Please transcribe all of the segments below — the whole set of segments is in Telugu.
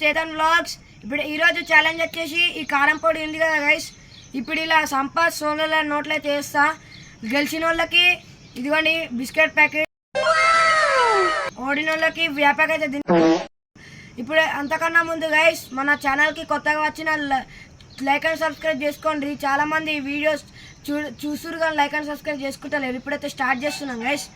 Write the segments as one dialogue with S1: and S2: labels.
S1: చేతన్ వ్లాగ్స్. ఇప్పుడు ఈరోజు ఛాలెంజ్ వచ్చేసి ఈ కారం పొడి ఉంది కదా గైస్, ఇప్పుడు ఇలా సంపత్ సోనల నోట్లయితే వేస్తా. గెలిచిన వాళ్ళకి ఇదిగోండి బిస్కెట్ ప్యాకెట్, ఓడిన వాళ్ళకి వ్యాపారం అయితే. ఇప్పుడు అంతకన్నా ముందు గైస్ మన ఛానల్కి కొత్తగా వచ్చిన లైక్ అండ్ సబ్స్క్రైబ్ చేసుకోండి. చాలా మంది ఈ వీడియోస్ చూస్తురు కానీ లైక్ అండ్ సబ్స్క్రైబ్ చేసుకుంటలేరు. ఇప్పుడైతే స్టార్ట్ చేస్తున్నాం గైస్.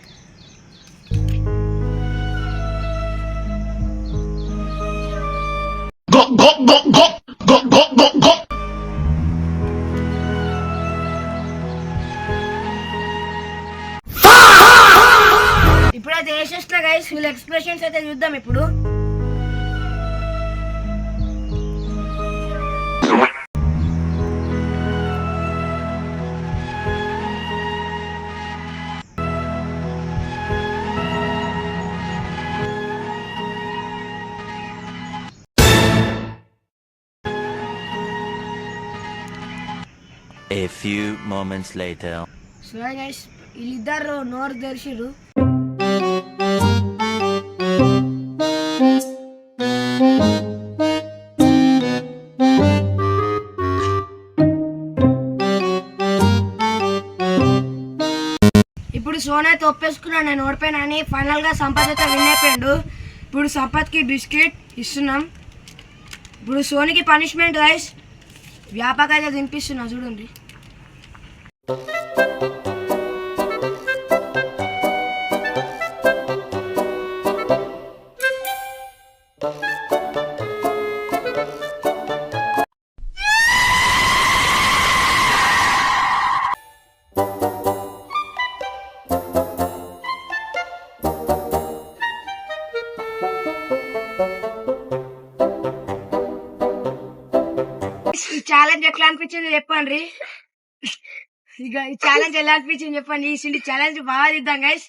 S1: ఇప్పుడైతే వేసేసిన గైస్, వీళ్ళ ఎక్స్ప్రెషన్స్ అయితే చూద్దాం ఇప్పుడు.
S2: A few moments later.
S1: So guys వీళ్ళిద్దరు నోరు తెరిచిరు. ఇప్పుడు సోనా అయితే ఒప్పేసుకున్నాను నేను ఓడిపోయినా అని. ఫైనల్గా సంపత్ అయితే విన్ అయిపోయాడు. ఇప్పుడు సంపత్కి బిస్కెట్ ఇస్తున్నాం. ఇప్పుడు సోనికి పనిష్మెంట్ గైస్, వ్యాపకం అయితే తినిపిస్తున్నా చూడండి. ఈ ఛాలెంజ్ ఎట్లా అనిపించింది చెప్పండి. ఇక ఈ ఛాలెంజ్ ఎలా అనిపించింది చెప్పండి. ఈ ఛాలెంజ్ బాగా ఇద్దాం గైస్.